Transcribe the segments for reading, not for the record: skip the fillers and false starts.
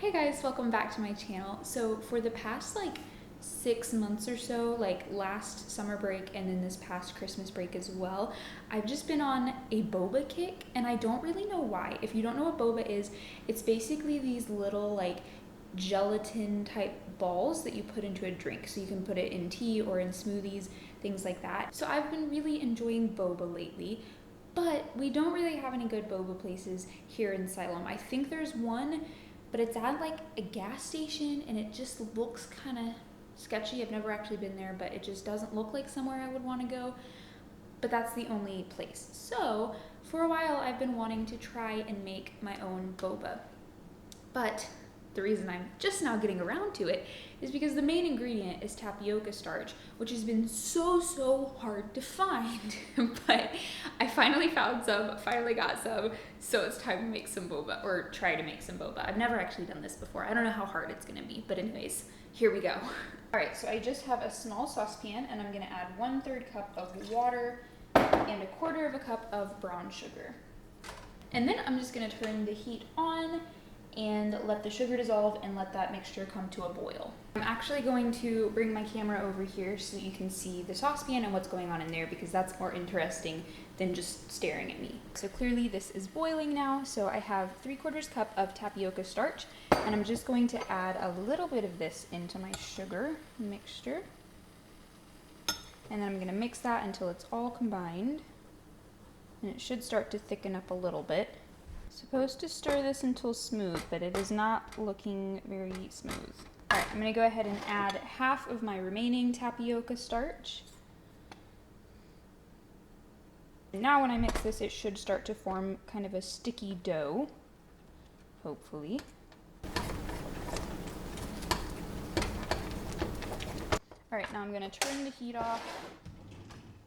Hey guys, welcome back to my channel. So for the past 6 months or so, like last summer break and then this past Christmas break as well, I've just been on a boba kick and I don't really know why. If you don't know what boba is, it's basically these little gelatin type balls that you put into a drink. So you can put it in tea or in smoothies, things like that. So I've been really enjoying boba lately, but we don't really have any good boba places here in Siloam. I think there's one, but it's at a gas station and it just looks kind of sketchy. I've never actually been there, but it just doesn't look like somewhere I would want to go. But that's the only place. So for a while I've been wanting to try and make my own boba. But the reason I'm just now getting around to it is because the main ingredient is tapioca starch, which has been so hard to find. But I finally found some, finally got some, so it's time to make some boba, or try to make some boba. I've never actually done this before. I don't know how hard it's gonna be, but anyways, here we go. All right, so I just have a small saucepan and I'm gonna add 1/3 cup of water and 1/4 cup of brown sugar. And then I'm just gonna turn the heat on and let the sugar dissolve and let that mixture come to a boil. I'm actually going to bring my camera over here so you can see the saucepan and what's going on in there, because that's more interesting than just staring at me. So clearly this is boiling now, so I have 3/4 cup of tapioca starch, and I'm just going to add a little bit of this into my sugar mixture. And then I'm gonna mix that until it's all combined, and it should start to thicken up a little bit. Supposed to stir this until smooth, but it is not looking very smooth. All right, I'm gonna go ahead and add half of my remaining tapioca starch. And now when I mix this, it should start to form kind of a sticky dough, hopefully. All right, now I'm gonna turn the heat off.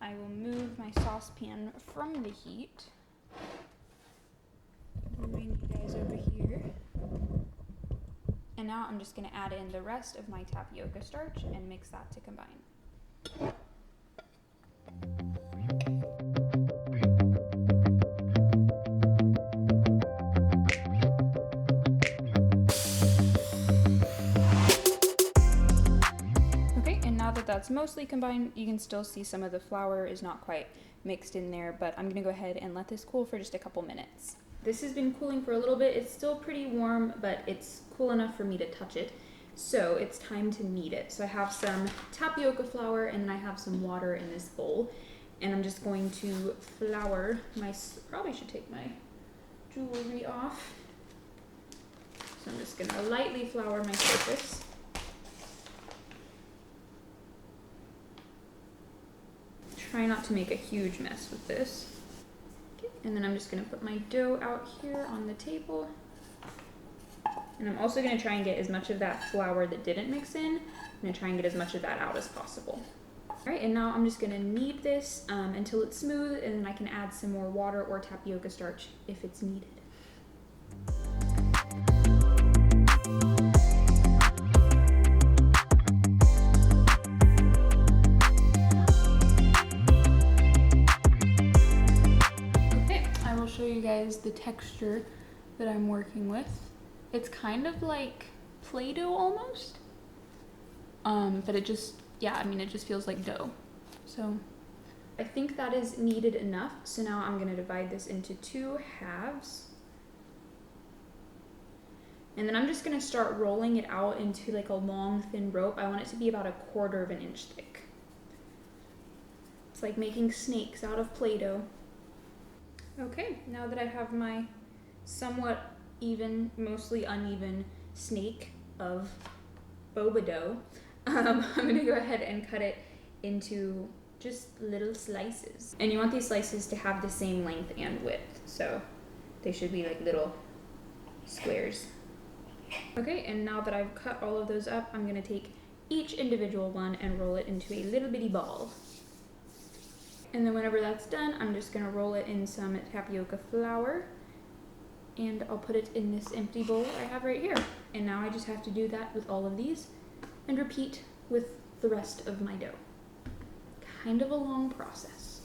I will move my saucepan from the heat. Bring you guys over here. And now I'm just going to add in the rest of my tapioca starch and mix that to combine. Okay, and now that that's mostly combined, you can still see some of the flour is not quite mixed in there, but I'm going to go ahead and let this cool for just a couple minutes. This has been cooling for a little bit. It's still pretty warm, but it's cool enough for me to touch it. So it's time to knead it. So I have some tapioca flour and then I have some water in this bowl. And I'm just going to flour my, probably should take my jewelry off. So I'm just gonna lightly flour my surface. Try not to make a huge mess with this. And then I'm just gonna put my dough out here on the table. And I'm also gonna try and get as much of that flour that didn't mix in. I'm gonna try and get as much of that out as possible. All right, and now I'm just gonna knead this until it's smooth, and then I can add some more water or tapioca starch if it's needed. Show you guys the texture that I'm working with. It's kind of like Play-Doh almost, but it just, it just feels like dough. So I think that is kneaded enough. So now I'm gonna divide this into 2 halves. And then I'm just gonna start rolling it out into a long thin rope. I want it to be about 1/4 inch thick. It's like making snakes out of Play-Doh. Okay, now that I have my somewhat even, mostly uneven snake of boba dough, I'm gonna go ahead and cut it into just little slices. And you want these slices to have the same length and width, so they should be like little squares. Okay, and now that I've cut all of those up, I'm gonna take each individual one and roll it into a little bitty ball. And then whenever that's done, I'm just gonna roll it in some tapioca flour, and I'll put it in this empty bowl I have right here. And now I just have to do that with all of these and repeat with the rest of my dough. Kind of a long process.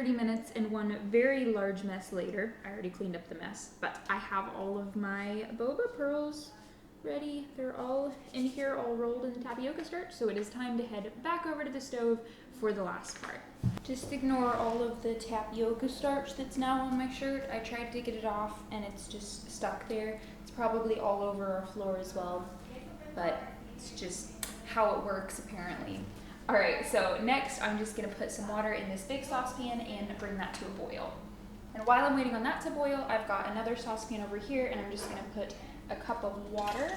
30 minutes and one very large mess later. I already cleaned up the mess, but I have all of my boba pearls ready. They're all in here, all rolled in tapioca starch, so it is time to head back over to the stove for the last part. Just ignore all of the tapioca starch that's now on my shirt. I tried to get it off and it's just stuck there. It's probably all over our floor as well, but it's just how it works apparently. All right, so next I'm just gonna put some water in this big saucepan and bring that to a boil. And while I'm waiting on that to boil, I've got another saucepan over here and I'm just gonna put a cup of water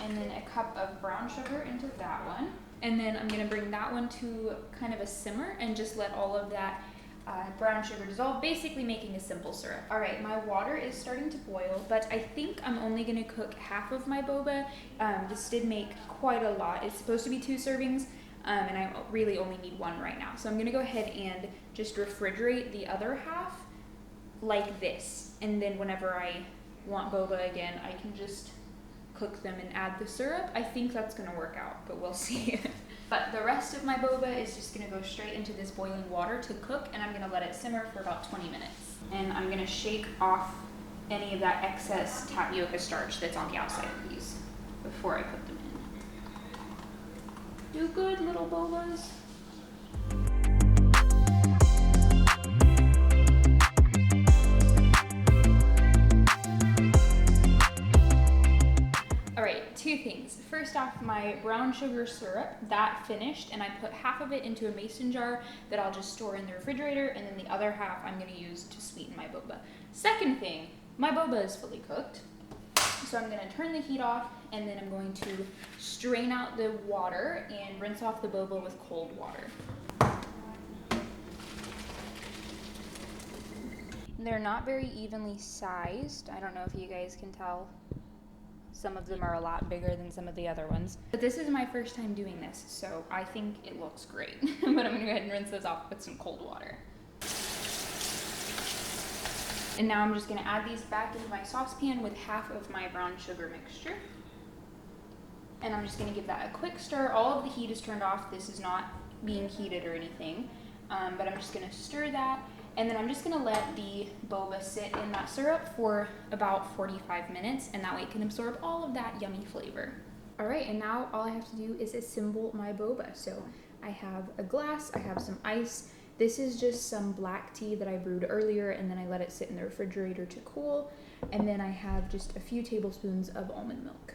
and then a cup of brown sugar into that one. And then I'm gonna bring that one to kind of a simmer and just let all of that brown sugar dissolve, basically making a simple syrup. All right, my water is starting to boil, but I think I'm only gonna cook half of my boba. This did make quite a lot. It's supposed to be 2 servings, and I really only need 1 right now. So I'm gonna go ahead and just refrigerate the other half like this. And then whenever I want boba again, I can just cook them and add the syrup. I think that's gonna work out, but we'll see. But the rest of my boba is just gonna go straight into this boiling water to cook, and I'm gonna let it simmer for about 20 minutes. And I'm gonna shake off any of that excess tapioca starch that's on the outside of these before I put them in. Do good, little bobas. Alright, 2 things. First off, my brown sugar syrup, that finished, and I put half of it into a mason jar that I'll just store in the refrigerator, and then the other half I'm going to use to sweeten my boba. Second thing, my boba is fully cooked, so I'm going to turn the heat off, and then I'm going to strain out the water and rinse off the boba with cold water. They're not very evenly sized. I don't know if you guys can tell. Some of them are a lot bigger than some of the other ones. But this is my first time doing this, so I think it looks great. But I'm gonna go ahead and rinse those off with some cold water. And now I'm just gonna add these back into my saucepan with half of my brown sugar mixture. And I'm just gonna give that a quick stir. All of the heat is turned off. This is not being heated or anything. But I'm just gonna stir that. And then I'm just gonna let the boba sit in that syrup for about 45 minutes, and that way it can absorb all of that yummy flavor. All right, and now all I have to do is assemble my boba. So I have a glass, I have some ice. This is just some black tea that I brewed earlier, and then I let it sit in the refrigerator to cool. And then I have just a few tablespoons of almond milk.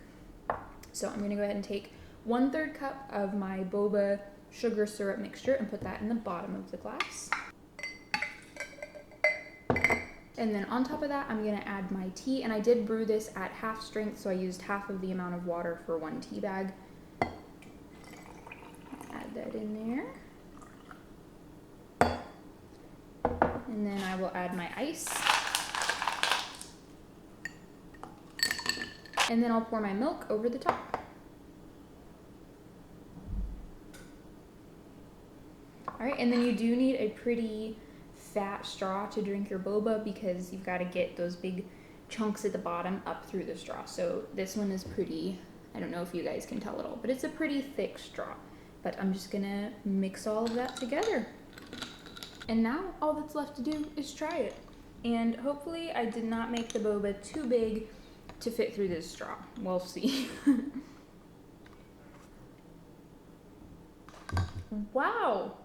So I'm gonna go ahead and take 1/3 cup of my boba sugar syrup mixture and put that in the bottom of the glass. And then on top of that, I'm gonna add my tea, and I did brew this at half strength, so I used half of the amount of water for 1 tea bag. Add that in there. And then I will add my ice. And then I'll pour my milk over the top. All right, and then you do need a pretty fat straw to drink your boba because you've got to get those big chunks at the bottom up through the straw. So this one is pretty, I don't know if you guys can tell at all, but it's a pretty thick straw. But I'm just gonna mix all of that together. And now all that's left to do is try it. And hopefully I did not make the boba too big to fit through this straw. We'll see. Wow.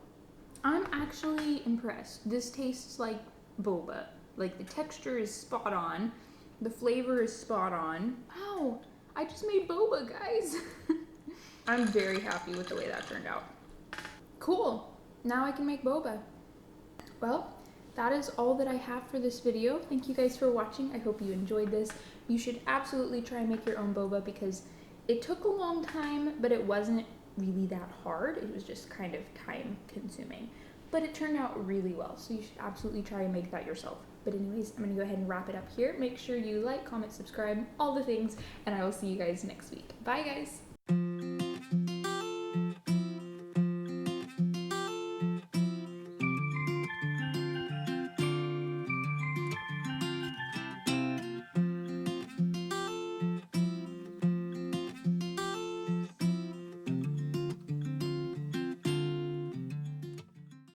I'm actually impressed. This tastes like boba. Like the texture is spot on. The flavor is spot on. Wow, I just made boba, guys. I'm very happy with the way that turned out. Cool, now I can make boba. Well, that is all that I have for this video. Thank you guys for watching. I hope you enjoyed this. You should absolutely try and make your own boba because it took a long time, but it wasn't really that hard. It was just kind of time consuming, but it turned out really well. So you should absolutely try and make that yourself. But anyways, I'm gonna go ahead and wrap it up here. Make sure you like, comment, subscribe, all the things, and I will see you guys next week. Bye guys.